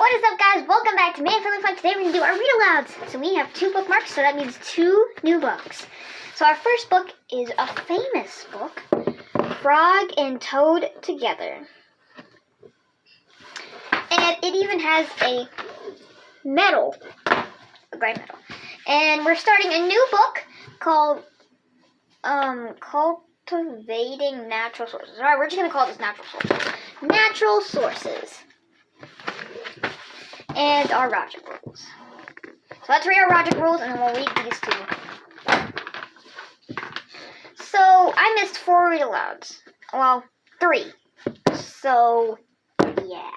What is up, guys? Welcome back to Man Family Fun. Today we're going to do our read alouds. So we have 2 bookmarks, so that means 2 new books. So our first book is a famous book, Frog and Toad Together. And it even has a medal, a gray medal. And we're starting a new book called Cultivating Natural Sources. Alright, we're just going to call this Natural Sources. Natural Sources. And our logic rules. So let's read our logic rules and then we'll read these 2. So I missed 4 read alouds. Well, 3. So yeah.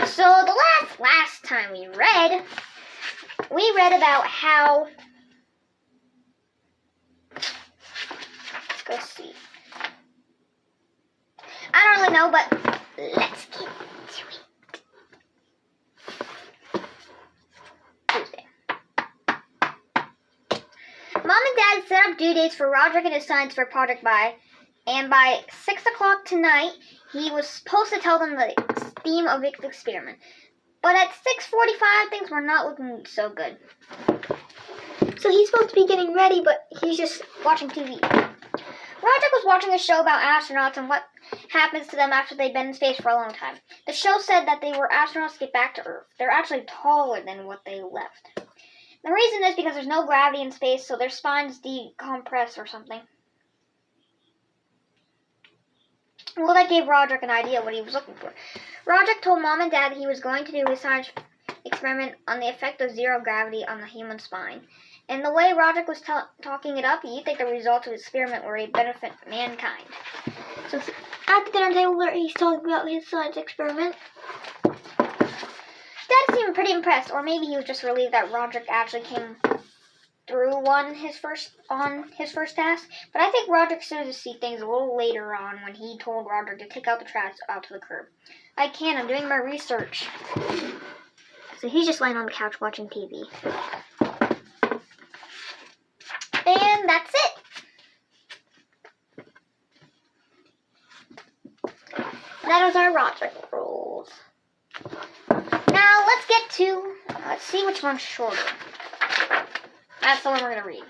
So the last time we read about how, let's go see. I don't really know, but let's get to it. Tuesday. Mom and Dad set up due dates for Roderick and his science fair project by 6 o'clock tonight, he was supposed to tell them the theme of the experiment. But at 6:45, things were not looking so good. So he's supposed to be getting ready, but he's just watching TV. Roderick was watching a show about astronauts and what happens to them after they've been in space for a long time. The show said that they were astronauts to get back to Earth. They're actually taller than what they left. The reason is because there's no gravity in space, so their spines decompress or something. Well, that gave Roderick an idea what he was looking for. Roderick told Mom and Dad that he was going to do a science experiment on the effect of zero gravity on the human spine. And the way Roderick was talking it up, you'd think the results of his experiment were a benefit to mankind. So at the dinner table where he's talking about his science experiment, Dad seemed pretty impressed, or maybe he was just relieved that Roderick actually came through on his first task. But I think Roderick started to see things a little later on when he told Roderick to take out the trash out to the curb. I'm doing my research. So he's just laying on the couch watching TV. And that's it. That is our Roderick rules. Now let's see which one's shorter. That's the one we're going to read.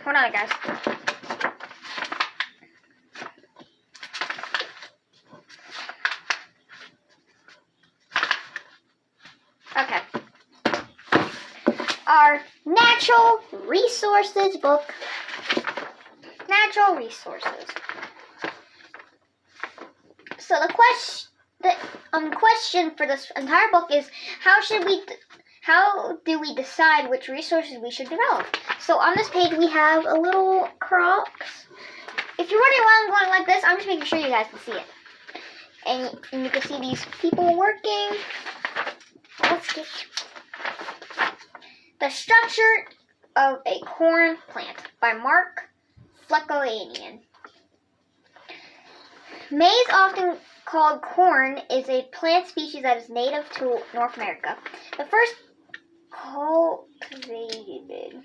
Hold on, guys. Okay. Our Natural Resources book. Natural Resources. So the question for this entire book is how do we decide which resources we should develop? So on this page we have a little crocs. If you're wondering why I'm going like this, I'm just making sure you guys can see it. And you can see these people working. Let's get The Structure of a Corn Plant by Mark Fleckonian. Maize, often called corn, is a plant species that is native to North America. The first cultivated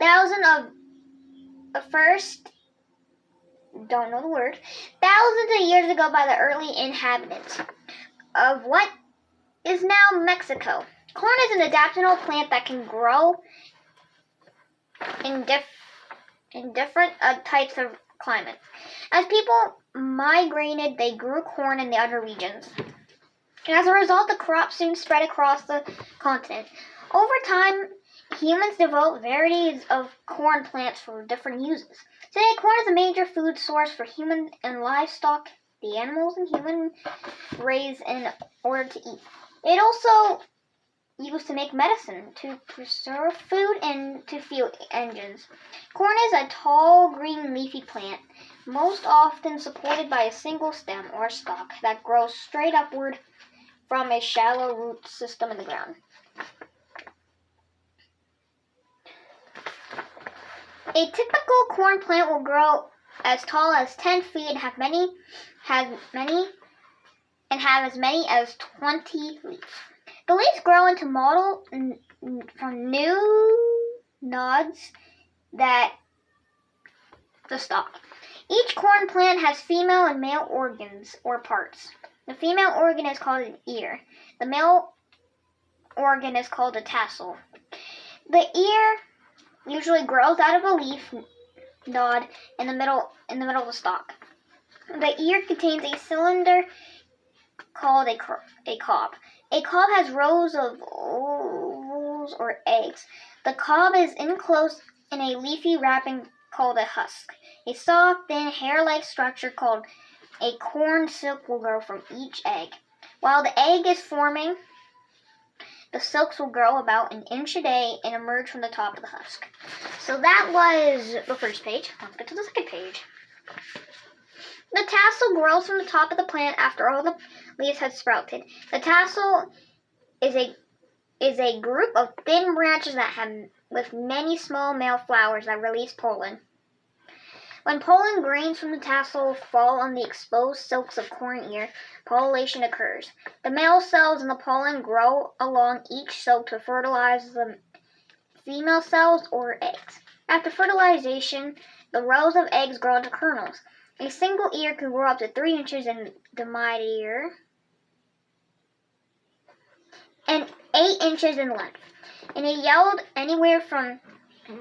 thousands of years ago by the early inhabitants of what is now Mexico. Corn is an adaptable plant that can grow in different types of climate. As people migrated, they grew corn in the other regions. And as a result, the crop soon spread across the continent. Over time, humans developed varieties of corn plants for different uses. Today, corn is a major food source for humans and livestock, the animals and humans raise in order to eat. It also used to make medicine, to preserve food, and to fuel engines. Corn is a tall, green, leafy plant, most often supported by a single stem or stalk that grows straight upward from a shallow root system in the ground. A typical corn plant will grow as tall as 10 feet and have as many as 20 leaves. The leaves grow into from new nodes that the stalk. Each corn plant has female and male organs or parts. The female organ is called an ear. The male organ is called a tassel. The ear usually grows out of a leaf nod in the middle of the stalk. The ear contains a cylinder called a cob. A cob has rows of ovals or eggs. The cob is enclosed in a leafy wrapping called a husk. A soft, thin, hair-like structure called a corn silk will grow from each egg. While the egg is forming, the silks will grow about an inch a day and emerge from the top of the husk. So that was the first page. Let's get to the second page. The tassel grows from the top of the plant after all the leaves had sprouted. The tassel is a group of thin branches that have with many small male flowers that release pollen. When pollen grains from the tassel fall on the exposed silks of corn ear, pollination occurs. The male cells in the pollen grow along each silk to fertilize the female cells or eggs. After fertilization, the rows of eggs grow into kernels. A single ear can grow up to 3 inches in diameter and 8 inches in length, and it yields anywhere from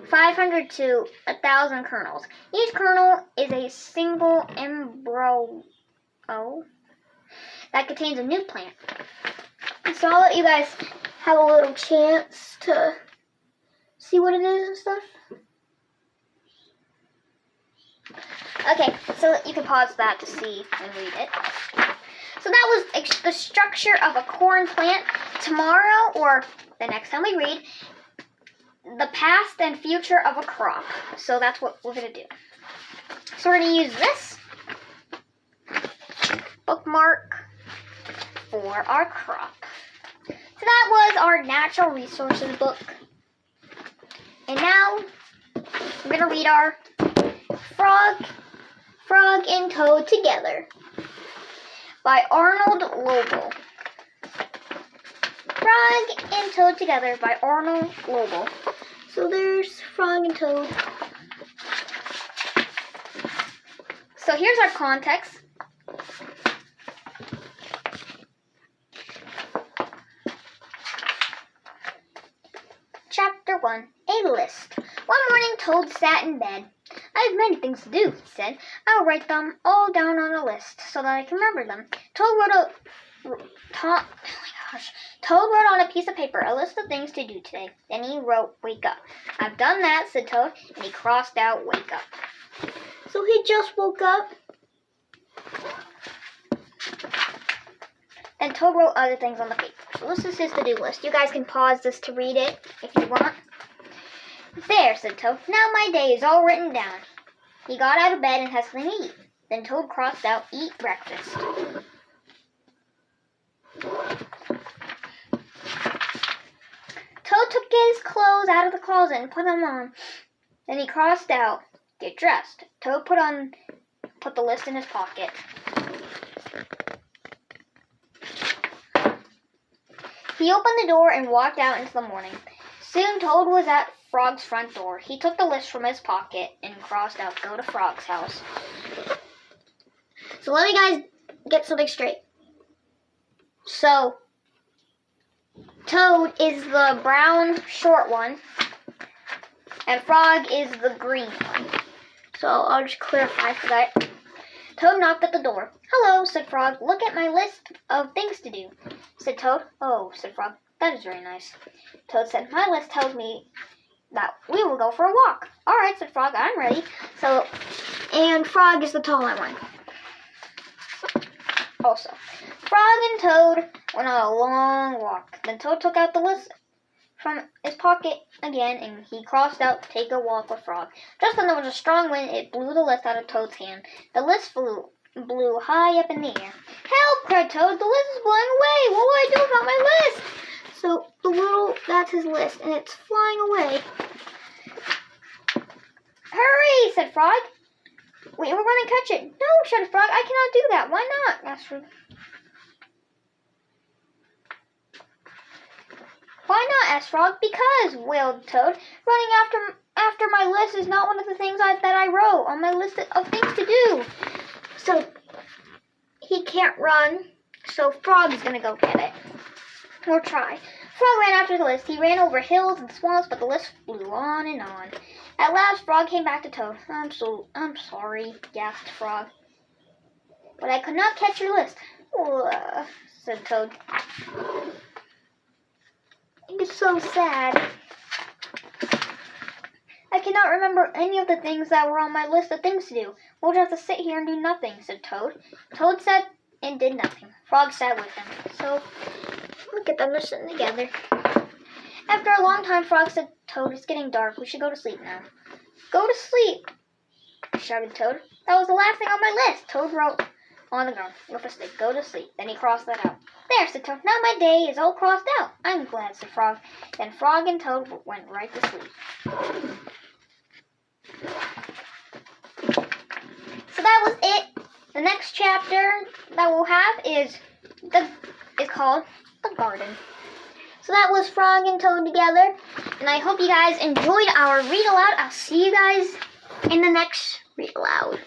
500 to 1,000 kernels. Each kernel is a single embryo that contains a new plant. So I'll let you guys have a little chance to see what it is and stuff. Okay, so you can pause that to see and read it. So that was the structure of a corn plant. Tomorrow, or the next time we read, the past and future of a crop. So that's what we're going to do. So we're going to use this bookmark for our crop. So that was our natural resources book. And now we're going to read our Frog and Toad Together by Arnold Lobel. Frog and Toad Together by Arnold Lobel. So there's Frog and Toad. So here's our context. Chapter 1, a list. One morning, Toad sat in bed. I have many things to do, he said. I'll write them all down on a list so that I can remember them. Toad wrote on a piece of paper a list of things to do today. Then he wrote, wake up. I've done that, said Toad, and he crossed out wake up. So he just woke up. Then Toad wrote other things on the paper. So this is his to-do list. You guys can pause this to read it if you want. There, said Toad. Now my day is all written down. He got out of bed and had something to eat. Then Toad crossed out eat breakfast. Toad took his clothes out of the closet and put them on. Then he crossed out get dressed. Toad put the list in his pocket. He opened the door and walked out into the morning. Soon Toad was at Frog's front door. He took the list from his pocket and crossed out go to Frog's house. So let me guys get something straight. So Toad is the brown short one and Frog is the green one. So I'll just clarify for that. Toad knocked at the door. Hello, said Frog. Look at my list of things to do, said Toad. Oh, said Frog. That is very nice. Toad said, my list tells me that we will go for a walk. All right, said Frog. I'm ready. And Frog is the taller one. Also, Frog and Toad went on a long walk. Then Toad took out the list from his pocket again, and he crossed out take a walk with Frog. Just then there was a strong wind. It blew the list out of Toad's hand. The list blew high up in the air. Help, cried Toad. The list is blowing away. What will I do without my list? So that's his list, and it's flying away. Hurry, said Frog. Wait, we're going to catch it. No, shouted Frog. I cannot do that. Why not? Asked Frog. Why not? Asked Frog. Because, wailed Toad. Running after my list is not one of the things that I wrote on my list of things to do. So he can't run, so Frog is gonna go get it. Or try. Frog ran after the list. He ran over hills and swamps, but the list flew on and on. At last, Frog came back to Toad. I'm sorry, gasped Frog. But I could not catch your list, said Toad. It's so sad. I cannot remember any of the things that were on my list of things to do. We'll just have to sit here and do nothing, said Toad. Toad sat and did nothing. Frog sat with him. So, look at them, they're sitting together. After a long time, Frog said, Toad, it's getting dark. We should go to sleep now. Go to sleep, shouted Toad. That was the last thing on my list. Toad wrote on the ground with a stick, go to sleep. Then he crossed that out. There, said Toad. Now my day is all crossed out. I'm glad, said Frog. Then Frog and Toad went right to sleep. So that was it. The next chapter that we'll have is called The Garden. So that was Frog and Toad together. And I hope you guys enjoyed our read aloud. I'll see you guys in the next read aloud.